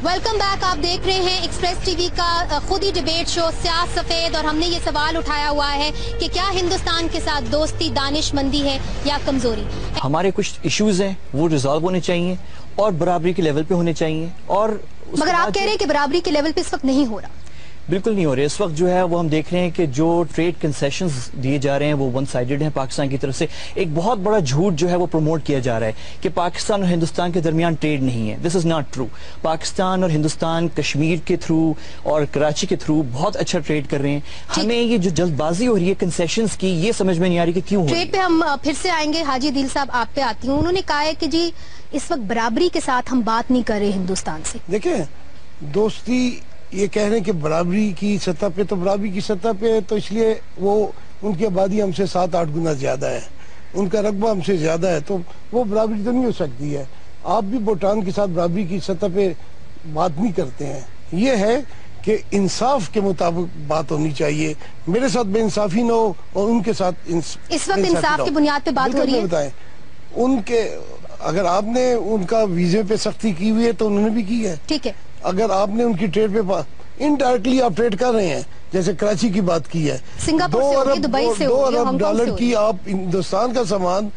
Welcome back. आप देख रहे हैं एक्सप्रेस टीवी का खुद ही डिबेट शो सियाह सफेद, और हमने ये सवाल उठाया हुआ है कि क्या हिंदुस्तान के साथ दोस्ती दानिशमंदी है या कमजोरी। हमारे कुछ इश्यूज हैं वो रिजॉल्व होने चाहिए और बराबरी के लेवल पे होने चाहिए, और मगर आप कह रहे हैं कि बराबरी के लेवल पे इस वक्त नहीं हो रहा। बिल्कुल नहीं हो रहे इस वक्त। जो है वो हम देख रहे हैं कि जो ट्रेड कंसेशंस दिए जा रहे हैं वो वन साइडेड हैं पाकिस्तान की तरफ से। एक बहुत बड़ा झूठ जो है वो प्रमोट किया जा रहा है कि पाकिस्तान और हिंदुस्तान के दरमियान ट्रेड नहीं है। This is not true. Pakistan और हिंदुस्तान कश्मीर के थ्रू और कराची के थ्रू बहुत अच्छा ट्रेड कर रहे हैं। हमें ये जो जल्दबाजी हो रही है कंसेशंस की, ये समझ में नहीं आ रही कि क्यों हो ट्रेड पे हम फिर से आएंगे। हाजी दिल साहब, आप पे आती हूँ। उन्होंने कहा है कि जी इस वक्त बराबरी के साथ हम बात नहीं कर रहे हिंदुस्तान से। देखिए, दोस्ती ये कह रहे हैं कि बराबरी की सतह पे, तो बराबरी की सतह पे तो इसलिए वो उनकी आबादी हमसे 7-8 गुना ज्यादा है, उनका रकबा हमसे ज्यादा है, तो वो बराबरी तो नहीं हो सकती है। आप भी भूटान के साथ बराबरी की सतह पे बात नहीं करते हैं। ये है कि इंसाफ के मुताबिक बात होनी चाहिए। मेरे साथ बेइंसाफी न हो और उनके साथ इस वक्त इंसाफ की बुनियाद पे बात हो रही है। बताएं, उनके अगर आपने उनका वीजे पे सख्ती की हुई है तो उन्होंने भी की है। ठीक है, अगर आपने उनकी ट्रेड पे इनडायरेक्टली आप ट्रेड कर रहे हैं, जैसे कराची की बात की है, सिंगापुर से होगी, दुबई से होगी, 2 अरब डॉलर की आप हिंदुस्तान का सामान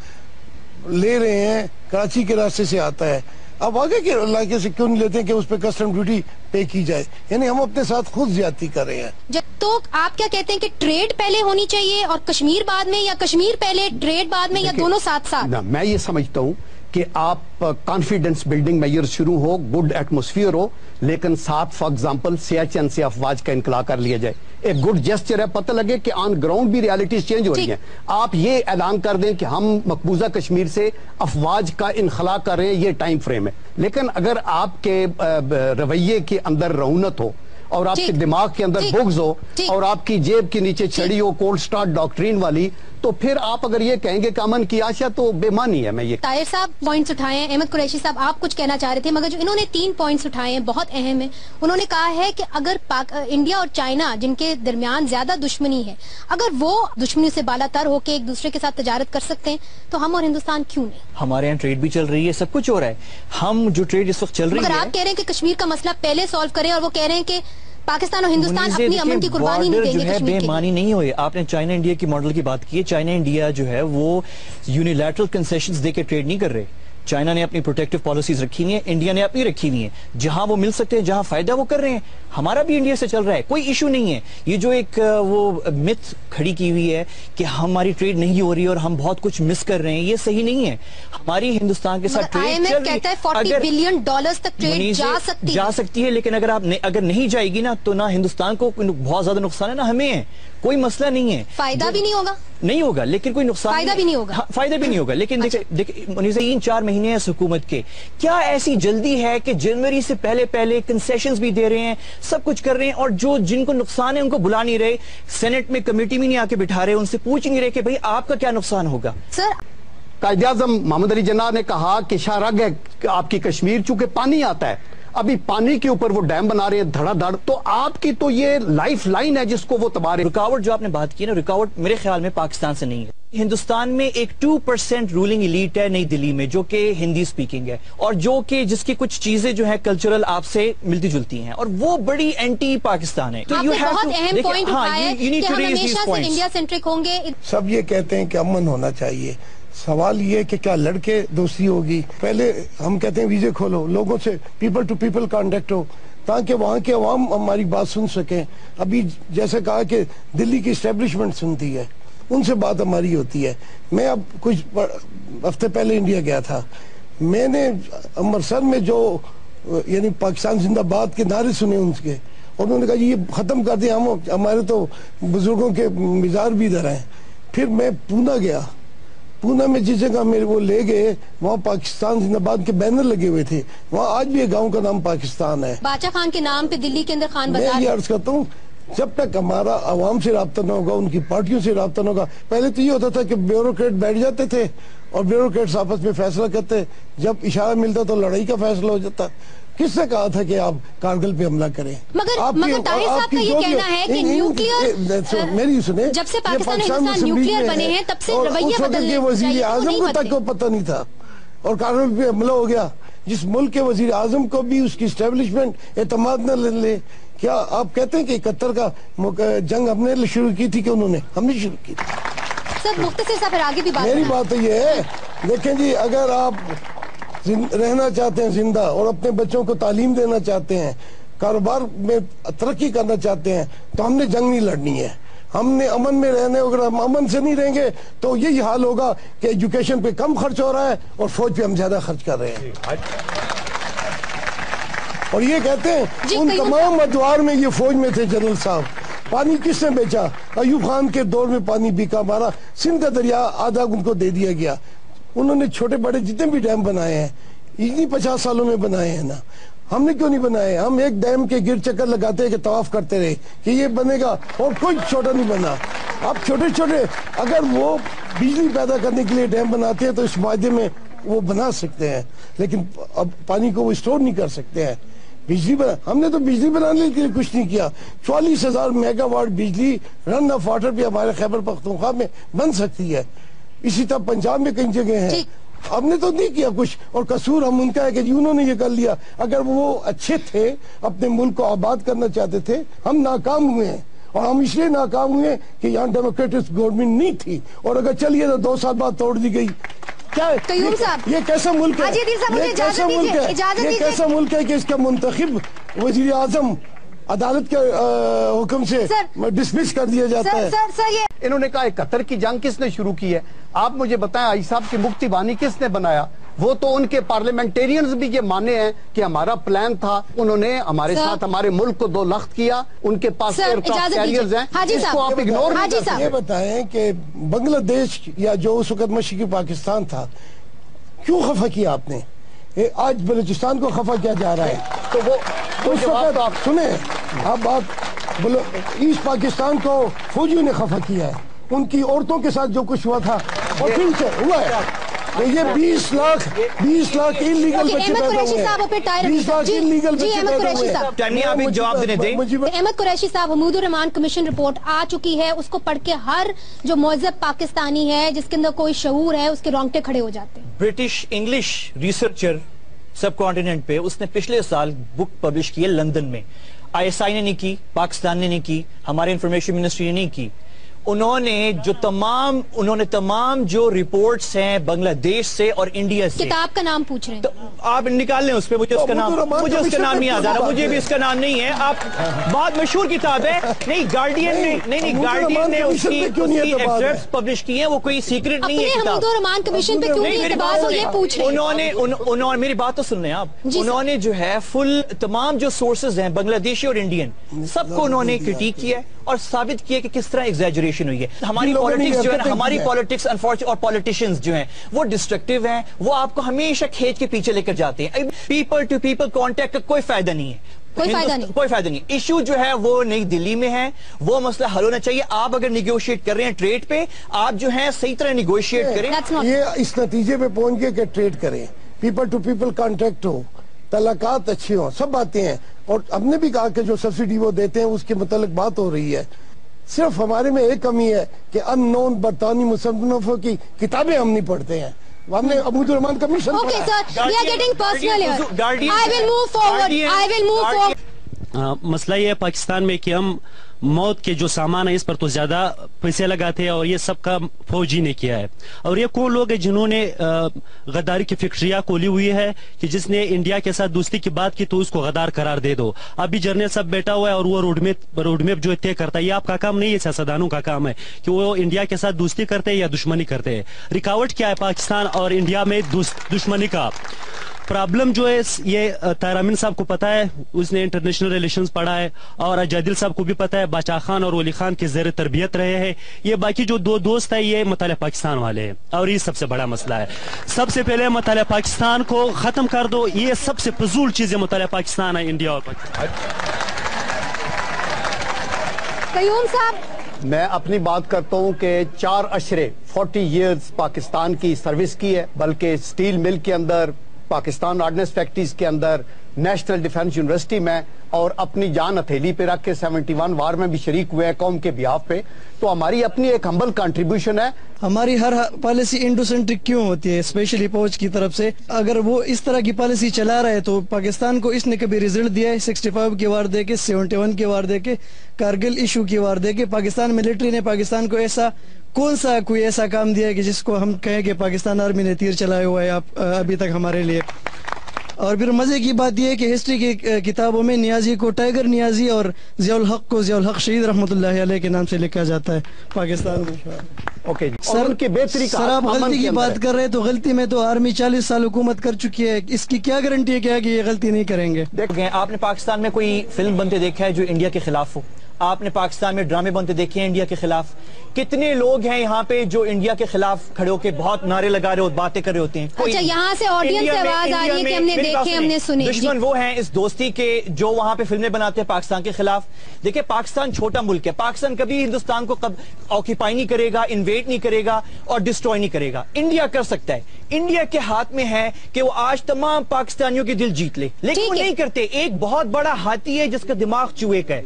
ले रहे हैं, कराची के रास्ते से आता है, आप आगे के इलाके से क्यों नहीं लेते हैं कि उस पर कस्टम ड्यूटी पे की जाए? यानी हम अपने साथ खुद ज्यादती कर रहे हैं। तो आप क्या कहते हैं कि ट्रेड पहले होनी चाहिए और कश्मीर बाद में, या कश्मीर पहले ट्रेड बाद में, या दोनों साथ साथ? मैं ये समझता हूँ कि आप कॉन्फिडेंस बिल्डिंग मेजर शुरू हो, गुड एटमोस्फियर हो, लेकिन साथ फॉर एग्जांपल सियाचिन से अफवाज का इनकला कर लिया जाए। एक गुड जेस्चर है, पता लगे कि ऑन ग्राउंड भी रियलिटीज चेंज हो रही हैं। आप ये ऐलान कर दें कि हम मकबूजा कश्मीर से अफवाज का इनखला कर रहे हैं, ये टाइम फ्रेम है। लेकिन अगर आपके रवैये के अंदर रौनत हो और आपके दिमाग के अंदर बुग्ज हो और आपकी जेब के नीचे चढ़ी हो कोल्ड स्टार्ट डॉक्ट्रीन वाली, तो फिर आप अगर ये कहेंगे कि अमन की आशा, तो बेमानी है। मैं ये ताहिर साहब पॉइंट्स उठाए हैं। अहमद कुरैशी साहब, आप कुछ कहना चाह रहे थे, मगर जो इन्होंने 3 पॉइंट्स उठाए हैं बहुत अहम है। उन्होंने कहा है कि अगर इंडिया और चाइना, जिनके दरमियान ज्यादा दुश्मनी है, अगर वो दुश्मनी से बालातर होकर एक दूसरे के साथ तजारत कर सकते हैं, तो हम और हिंदुस्तान क्यों नहीं? हमारे यहाँ ट्रेड भी चल रही है, सब कुछ हो रहा है। हम जो ट्रेड इस वक्त चल रही है, मगर आप कह रहे हैं कि कश्मीर का मसला पहले सॉल्व करें, और वो कह रहे हैं कि पाकिस्तान और हिंदुस्तान अपनी अमन की कुर्बानी नहीं देंगे। जो है बेईमानी नहीं हुई। आपने चाइना इंडिया की मॉडल की बात की है। चाइना इंडिया जो है वो यूनिलैटरल कंसेशंस देके ट्रेड नहीं कर रहे। चाइना ने अपनी प्रोटेक्टिव पॉलिसीज रखी हुई है, इंडिया ने अपनी रखी हुई है। जहां वो मिल सकते हैं, जहां फायदा वो कर रहे हैं। हमारा भी इंडिया से चल रहा है, कोई इशू नहीं है। ये जो एक वो मिथ खड़ी की हुई है कि हमारी ट्रेड नहीं हो रही और हम बहुत कुछ मिस कर रहे हैं, ये सही नहीं है। हमारी हिंदुस्तान के साथ ट्रेड चल रही है। $40 बिलियन तक ट्रेड जा सकती है, लेकिन अगर नहीं जाएगी ना, तो ना हिंदुस्तान को बहुत ज्यादा नुकसान है, ना हमें है। कोई मसला नहीं है, फायदा भी नहीं होगा, नहीं होगा, लेकिन कोई नुकसान फायदा भी नहीं होगा। हाँ, फायदा भी नहीं होगा। लेकिन देखिए 3-4 महीने हैं हुकूमत के, क्या ऐसी जल्दी है कि जनवरी से पहले कंसेशंस भी दे रहे हैं, सब कुछ कर रहे हैं, और जो जिनको नुकसान है उनको बुला नहीं रहे, सेनेट में कमेटी में नहीं आके बिठा रहे, उनसे पूछ नहीं रहे कि भाई आपका क्या नुकसान होगा। सर, कायदे आज़म मोहम्मद अली जिन्ना ने कहा कि शाहरग है आपकी कश्मीर, चूंकि पानी आता है, अभी पानी के ऊपर वो डैम बना रहे हैं धड़ाधड़, तो आपकी तो ये लाइफ लाइन है जिसको वो तबाह रहे। रुकावट जो आपने बात की ना, रुकावट मेरे ख्याल में पाकिस्तान से नहीं है। हिंदुस्तान में एक 2% रूलिंग एलीट है नई दिल्ली में, जो कि हिंदी स्पीकिंग है, और जो कि जिसकी कुछ चीजें जो है कल्चरल आपसे मिलती जुलती हैं, और वो बड़ी एंटी पाकिस्तान है। तो यू हैव बहुत अहम पॉइंट उठाया है कि हम हमेशा से इंडिया सेंट्रिक होंगे। सब ये कहते हैं कि अमन होना चाहिए। सवाल ये कि क्या लड़के दोस्ती होगी? पहले हम कहते हैं वीजे खोलो, लोगों से पीपल टू पीपल कांटेक्ट हो, ताकि वहाँ के अवाम हमारी बात सुन सकें। अभी जैसे कहा कि दिल्ली की एस्टेब्लिशमेंट सुनती है, उनसे बात हमारी होती है। मैं अब कुछ हफ्ते पहले इंडिया गया था, मैंने अमृतसर में जो यानी पाकिस्तान जिंदाबाद के नारे सुने उनके, और उन्होंने कहा ये खत्म कर दिया, हम हमारे तो बुजुर्गों के मिजार भी इधर हैं। फिर मैं पूना गया, पूना में जिस जगह मेरे वो ले गए, वहाँ पाकिस्तान जिंदाबाद के बैनर लगे हुए थे। वहाँ आज भी एक गांव का नाम पाकिस्तान है, बादशाह खान के नाम पे दिल्ली के अंदर खान बाजार। मैं ये अर्ज करता हूँ, जब तक हमारा आवाम से राब्ता न होगा, उनकी पार्टियों से राब्ता न होगा। पहले तो ये होता था कि ब्यूरोक्रेट बैठ जाते थे और ब्यूरोक्रेट्स आपस में फैसला करते, जब इशारा मिलता तो लड़ाई का फैसला हो जाता। किसने कहा था कि आप कारगिल पे हमला करें? मगर ताहिर साहब का ये कहना है कि न्यूक्लियर, मेरी सुने, जब से पाकिस्तान हिंदुस्तान न्यूक्लियर बने हैं तब से रवैया बदलने वजीर आजम को तक को पता नहीं था, और कारगिल पे हमला हो गया। جس ملک کے وزیر اعظم کو بھی اس کی اسٹیبلشمنٹ اعتماد نہ لے. کیا آپ کہتے ہیں کہ 71 کا جنگ ہم نے شروع کی تھی کہ انہوں نے؟ ہم نے شروع کی تھی. سر مختصر صاحب پھر آگے بھی بات میری بات تو یہ ہے، دیکھیں جی، اگر آپ رہنا چاہتے ہیں زندہ اور اپنے بچوں کو تعلیم دینا چاہتے ہیں، کاروبار میں ترقی کرنا چاہتے ہیں، تو ہم نے جنگ نہیں لڑنی ہے. ہم نے امن میں رہنے، اگر ہم امن سے نہیں رہیں گے تو یہی حال ہوگا کہ ایجوکیشن پہ کم خرچ ہو رہا ہے اور فوج پہ ہم زیادہ خرچ کر رہے ہیں. اور یہ کہتے ہیں ان تمام ادوار میں یہ فوج میں تھے جنرل صاحب. پانی کس نے بیچا؟ ایوب خان کے دور میں پانی بکا، ہمارا سندھ کا دریا آدھا ان کو دے دیا گیا. انہوں نے چھوٹے بڑے جتنے بھی ڈیم بنائے ہیں اتنی 50 سالوں میں بنائے ہیں نا. ہم نے کیوں نہیں بنائے؟ ہم ایک ڈیم کے گر چکر لگاتے ہیں کہ طواف کرتے رہے کہ یہ بنے گا، اور کوئی چھوٹا نہیں بنا. اب چھوٹے چھوٹے اگر وہ بجلی پیدا کرنے کے لیے ڈیم بناتے ہیں تو اس معاہدے میں وہ بنا سکتے ہیں، لیکن اب پانی کو وہ اسٹور نہیں کر سکتے ہیں. ہم نے تو بجلی بنانے کے لیے کچھ نہیں کیا. 44,000 میگا واٹ بجلی رن آف واٹر بھی ہمارے خیبر پختونخوا میں بن سکتی ہے. اسی طرح پنجاب میں کئی جگہ ہیں. ہم نے تو نہیں کیا کچھ، اور قصور ہم ان کا ہے کہ انہوں نے یہ کر لیا. اگر وہ اچھے تھے، اپنے ملک کو آباد کرنا چاہتے تھے، ہم ناکام ہوئے ہیں. اور ہم اس لیے ناکام ہوئے کہ یہاں ڈیموکریٹک گورنمنٹ نہیں تھی، اور اگر چلیے تو 2 سال بعد توڑ دی گئی. قیوم صاحب، یہ کیسا ملک ہے؟ یہ کیسا ملک ہے؟ یہ کیسا ملک ہے کہ اس کا منتخب وزیر اعظم عدالت کے حکم سے ڈسمس کر دیا جاتا ہے؟ انہوں نے کہا 71 کی جنگ کس نے شروع کی ہے؟ آپ مجھے بتائیں آئی صاحب کی مفتی بانی کس نے بنایا؟ وہ تو ان کے پارلیمنٹیرینز بھی یہ مانے ہیں کہ ہمارا پلان تھا. انہوں نے ہمارے ساتھ ہمارے ملک کو 2 لخت کیا. ان کے پاس ایئرکرافٹ کیریئرز ہیں، اس کو آپ اگنور نہیں کر سکتے. یہ بتائیں کہ بنگلہ دیش یا جو اس وقت مشرقی پاکستان تھا، کیوں خفا کیا آپ نے؟ آج بلوچستان کو خفا کیا جا رہا ہے. تو وہ اس وقت آپ سنیں، اب آپ ایسٹ پاکستان کو فوجیوں نے خفا کیا ہے. ان کی عورتوں کے ساتھ جو کچھ ہوا تھا اور پھر سے ہوا ہے. یہ 20 لاکھ انلیگل بچے پیدا ہوئے ہیں. 20 لاکھ انلیگل بچے پیدا ہوئے ہیں. احمد قریشی صاحب، حمود الرحمان کمیشن رپورٹ آ چکی ہے، اس کو پڑھ کے ہر جو مہذب پاکستانی ہے جس کے اندر کوئی شعور ہے اس کے رونگٹے کھڑے ہو جاتے ہیں. برٹش انگلش ریسرچر سب کانٹیننٹ پہ، اس نے پچھلے سال بک پبلش کی ہے لندن میں. ISI نے نہیں کی، پاکستان نے نہیں کی، ہمارے انفارمیشن منسٹری نے نہیں کی. انہوں نے تمام جو رپورٹس ہیں بنگلہ دیش سے اور انڈیا سے. کتاب کا نام پوچھ رہے ہیں آپ نکال لیں اس پہ، مجھے اس کا نام نہیں یاد آ رہا. مجھے بھی اس کا نام نہیں ہے. آپ بہت مشہور کتاب ہے. نہیں گارڈین نے اس کی ایکسٹریکٹس پبلش کی ہیں، وہ کوئی سیکرٹ نہیں ہے کتاب. حمود الرحمان کمیشن پہ کیوں نہیں اعتبار ہو یہ پوچھ رہے ہیں؟ انہوں نے میری بات تو سن لیں آپ. انہوں نے جو ہے فل تمام جو سورسز ہیں بنگلہ دیشی اور انڈین سب کو انہوں نے کرٹیک کیا ہے اور ثابت کیا کہ کس طرح ایگزیجریشن ہوئی ہے. ہماری پالیٹکس جو ہے، ہماری پالیٹکس اور پالیٹیشینز جو ہیں وہ ڈسٹرکٹیو ہیں، وہ آپ کو ہمیشہ کھینچ کے پیچھے لے کر جاتے ہیں. پیپل ٹو پیپل کانٹیکٹ کا کوئی فائدہ نہیں ہے. کوئی فائدہ نہیں. ایشو جو ہے وہ نئی دلی میں ہے، وہ مسئلہ حل ہونا چاہیے. آپ اگر نیگوشیٹ کر رہے ہیں ٹریڈ پہ، آپ جو ہیں صحیح طرح نیگوشیٹ کریں. یہ اس نتیجے پہ پہنچ گئے کہ ٹریڈ کریں، پیپل ٹو پیپل کانٹیکٹ ہو، تعلقات اچھے ہوں، سب باتیں ہیں. اور ہم نے بھی کہا کہ جو سبسڈی وہ دیتے ہیں اس کے متعلق بات ہو رہی ہے. صرف ہمارے میں ایک کمی ہے کہ ان نون برطانوی مصنفوں کی کتابیں ہم نہیں پڑھتے ہیں. ہم نے حمود الرحمان commission Okay, sir. We are getting personal here. I will move forward. مسئلہ یہ ہے پاکستان میں کہ ہم موت کے جو سامان ہے اس پر تو زیادہ پیسے لگاتے ہیں، اور یہ سب کا فوجی نے کیا ہے. اور یہ کون لوگ ہیں جنہوں نے غداری کی فیکٹریاں کھولی ہوئی ہے کہ جس نے انڈیا کے ساتھ دوستی کی بات کی تو اس کو غدار قرار دے دو. ابھی جرنیل صاحب بیٹھا ہوا ہے اور وہ روڈ میپ جو طے کرتا ہے. یہ آپ کا کام نہیں ہے، سیاستدانوں کا کام ہے کہ وہ انڈیا کے ساتھ دوستی کرتے ہیں یا دشمنی کرتے ہیں. رکاوٹ کیا ہے پاکستان اور انڈیا میں دشمنی کا؟ پرابلم جو ہے یہ طاہر امین صاحب کو پتا ہے، اس نے انٹرنیشنل ریلیشنز پڑھا ہے، اور اجادل صاحب کو بھی پتا ہے، باچا خان اور ولی خان کے زیر تربیت رہے ہیں. یہ باقی جو 2 دوست ہیں یہ مطالعہ پاکستان والے ہیں، اور یہ سب سے بڑا مسئلہ ہے. سب سے پہلے مطالعہ پاکستان کو ختم کر دو. یہ سب سے فضول چیز ہے مطالعہ پاکستان ہے، انڈیا اور پاکستان. قیوم صاحب، میں اپنی بات کرتا ہوں کہ 4 اشرے 40 ایئرز پاکستان کی سروس کی ہے، بلکہ سٹیل مل کے اندر पाकिस्तान ऑर्डिनेंस फैक्ट्रीज के अंदर, नेशनल डिफेंस यूनिवर्सिटी में, और अपनी जान हथेली पे रख के 71 वार में भी शरीक हुए हैं कौम के बिहाफ पे। तो हमारी अपनी एक हम्बल कंट्रीब्यूशन है। हमारी हर पॉलिसी इंडो सेंट्रिक क्यों होती है, स्पेशली फौज की तरफ से? अगर वो इस तरह की पॉलिसी चला रहा है तो पाकिस्तान को इसने कभी रिजल्ट दिया है? 65 की वार दे के, 71 की वार दे के, कारगिल इशू की वार दे के पाकिस्तान मिलिट्री ने पाकिस्तान को ऐसा कौन सा कोई ऐसा काम दिया है कि जिसको हम कहें कि पाकिस्तान आर्मी ने तीर चलाया हुआ है अभी तक हमारे लिए? और फिर मजे की बात यह है कि हिस्ट्री की किताबों में नियाजी को टाइगर नियाजी और जियाउल हक को जियाउल हक शहीद रहमतुल्लाह अलैह के नाम से लिखा जाता है पाकिस्तान में। ओके सर, उनकी बेहतरी का सर आप गलती की बात कर रहे हैं तो गलती में तो आर्मी 40 साल हुकूमत कर चुकी है, इसकी क्या गारंटी है क्या कि ये गलती नहीं करेंगे? देखें, आपने पाकिस्तान में कोई फिल्म बनते देखा है जो इंडिया के खिलाफ हो? आपने पाकिस्तान में ड्रामे बनते देखे हैं इंडिया के खिलाफ? कितने लोग हैं यहाँ पे जो इंडिया के खिलाफ खड़े होकर बहुत नारे लगा रहे हो, बातें कर रहे होते हैं? अच्छा, यहाँ से ऑडियंस से आवाज आ रही है कि हमने देखे, हमने सुने। दुश्मन वो हैं इस दोस्ती के जो वहां पे फिल्में बनाते हैं पाकिस्तान के खिलाफ। देखिए, पाकिस्तान छोटा मुल्क है, पाकिस्तान कभी हिंदुस्तान को ऑक्यूपाई नहीं करेगा, इन्वेड नहीं करेगा और डिस्ट्रॉय नहीं करेगा। इंडिया कर सकता है, इंडिया के हाथ में है कि वो आज तमाम पाकिस्तानियों के दिल जीत ले, लेकिन वो नहीं करते। एक बहुत बड़ा हाथी है जिसका दिमाग चूहे का है,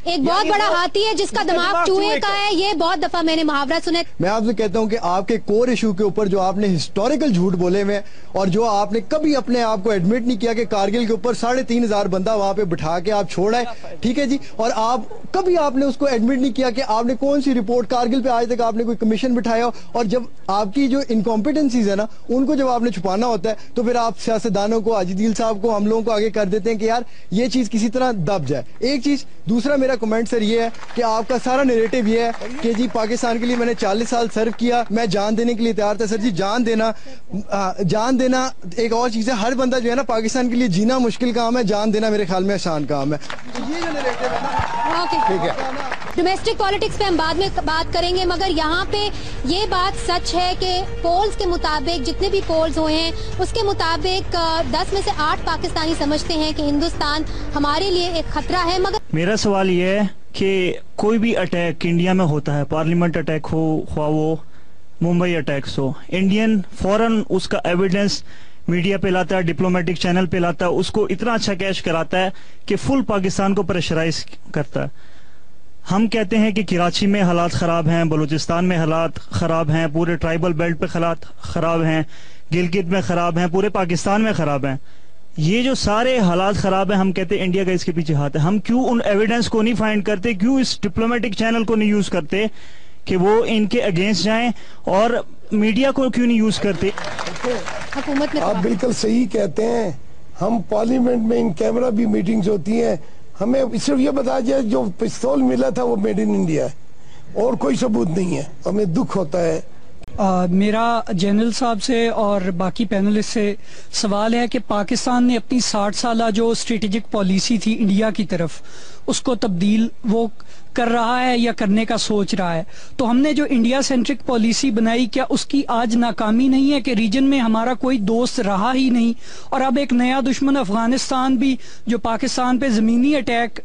एक बहुत बड़ा हाथी है जिसका दिमाग चूहे का है। ये बहुत दफा मैंने मुहावरा सुना है। मैं आपसे कहता हूं कि आपके कोर इशू के ऊपर जो आपने हिस्टोरिकल झूठ बोले हुए और जो आपने कभी अपने आप को एडमिट नहीं किया कि कारगिल के ऊपर 3500 बंदा वहां पे बिठा के आप छोड़ा है, ठीक है जी, और आप कभी आपने उसको एडमिट नहीं किया कि आपने कौन सी रिपोर्ट कारगिल पे आज तक आपने कोई कमीशन बिठाया हो। और जब आपकी जो इनकॉम्पिटेंसीज है ना, उनको जब आपने छुपाना होता है तो फिर आप सियासतदानों को, अजीदिल साहब को, हम लोगों को आगे कर देते हैं कि यार ये चीज किसी तरह दब जाए। एक चीज। दूसरा मेरा कमेंट सर ये है कि आपका सारा नैरेटिव ये है कि जी पाकिस्तान के लिए मैंने 40 साल सर्व किया, मैं जान देने के लिए तैयार था। सर जी, जान देना एक और चीज है। हर बंदा जो है ना, पाकिस्तान के लिए जीना मुश्किल काम है, जान देना मेरे ख्याल में आसान काम है। ये जो नैरेटिव है ना, ठीक है। डोमेस्टिक पॉलिटिक्स पे हम बाद में बात करेंगे, मगर यहाँ पे ये बात सच है कि पोल्स के मुताबिक, जितने भी पोल्स हुए हैं उसके मुताबिक 10 में से 8 पाकिस्तानी समझते हैं कि हिंदुस्तान हमारे लिए एक खतरा है। मगर मेरा सवाल ये है कि कोई भी अटैक इंडिया में होता है, पार्लियामेंट अटैक हो, ख्वाह वो मुंबई अटैक्स हो, इंडियन फौरन उसका एविडेंस मीडिया पे लाता है, डिप्लोमेटिक चैनल पे लाता है, उसको इतना अच्छा कैश कराता है कि फुल पाकिस्तान को प्रेशराइज करता है। हम कहते हैं कि कराची में हालात खराब हैं, बलूचिस्तान में हालात खराब हैं, पूरे ट्राइबल बेल्ट पे हालात खराब हैं, गिलगित में खराब हैं, पूरे पाकिस्तान में खराब हैं। ये जो सारे हालात खराब हैं, हम कहते हैं इंडिया का इसके पीछे हाथ है। हम क्यों उन एविडेंस को नहीं फाइंड करते, क्यों इस डिप्लोमेटिक चैनल को नहीं यूज करते कि वो इनके अगेंस्ट जाएं, और मीडिया को क्यों नहीं यूज करते? हुकूमत में आप बिल्कुल सही कहते हैं। हम पार्लियामेंट में इन कैमरा भी मीटिंग्स होती हैं, हमें सिर्फ ये बताया जाए जो पिस्तौल मिला था वो मेड इन इंडिया है और कोई सबूत नहीं है। हमें दुख होता है। मेरा जनरल साहब से और बाकी पैनलिस्ट से सवाल है कि पाकिस्तान ने अपनी 60 साल जो स्ट्रेटेजिक पॉलिसी थी इंडिया की तरफ, उसको तब्दील वो कर रहा है या करने का सोच रहा है? तो हमने जो इंडिया सेंट्रिक पॉलिसी बनाई, क्या उसकी आज नाकामी नहीं है कि रीजन में हमारा कोई दोस्त रहा ही नहीं, और अब एक नया दुश्मन अफगानिस्तान भी जो पाकिस्तान पे जमीनी अटैक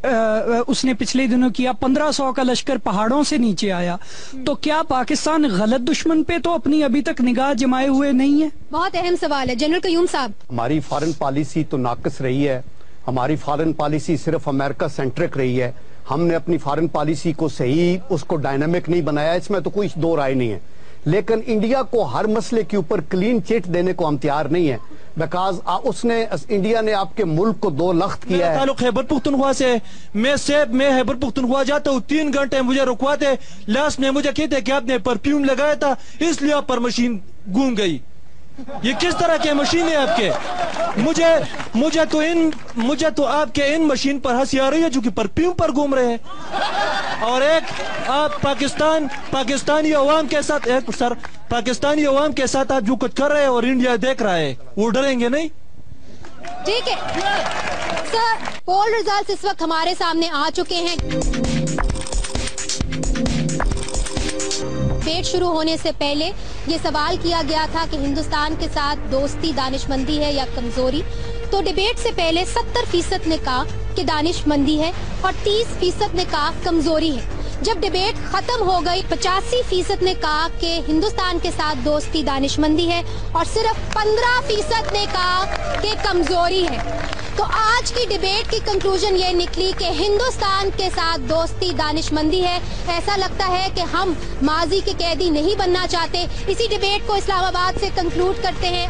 उसने पिछले दिनों किया, 1500 का लश्कर पहाड़ों से नीचे आया। तो क्या पाकिस्तान गलत दुश्मन पे तो अपनी अभी तक निगाह जमाए हुए नहीं है? बहुत अहम सवाल है जनरल कयूम साहब। हमारी फॉरेन पॉलिसी तो नाकस रही है, हमारी फॉरेन पॉलिसी सिर्फ अमेरिका सेंट्रिक रही है। हमने अपनी फॉरेन पॉलिसी को सही, उसको डायनामिक नहीं बनाया, इसमें तो कोई दो राय नहीं है। लेकिन इंडिया को हर मसले के ऊपर क्लीन चिट देने को हम तैयार नहीं है, बिकॉज इंडिया ने आपके मुल्क को 2 लख्त किया है। ताल्लुक खैबर पुख्तनख्वा से, मैं खैबर पुख्तनख्वा जाता हूँ, 3 घंटे मुझे रुकवाते, लास्ट में मुझे कहते कि आपने परफ्यूम लगाया था इसलिए आप पर मशीन घूम गई। ये किस तरह के मशीन है आपके? मुझे तो आपके इन मशीन पर हंसी आ रही है जो कि परफ्यूम पर घूम रहे हैं। और एक आप पाकिस्तानी अवाम के साथ, पाकिस्तानी अवाम के साथ आप जो कुछ कर रहे हैं और इंडिया देख रहा है, वो डरेंगे नहीं? ठीक है सर, पोल रिजल्ट्स इस वक्त हमारे सामने आ चुके हैं। डिबेट शुरू होने से पहले ये सवाल किया गया था कि हिंदुस्तान के साथ दोस्ती दानिशमंदी है या कमजोरी। तो डिबेट से पहले 70% ने कहा कि दानिशमंदी है और 30% ने कहा कमजोरी है। जब डिबेट खत्म हो गई 85% ने कहा कि हिंदुस्तान के साथ दोस्ती दानिशमंदी है और सिर्फ 15% ने कहा कि कमजोरी है। तो आज की डिबेट की कंक्लूजन ये निकली कि हिंदुस्तान के साथ दोस्ती दानिशमंदी है। ऐसा लगता है कि हम माजी के कैदी नहीं बनना चाहते। इसी डिबेट को इस्लामाबाद से कंक्लूड करते हैं।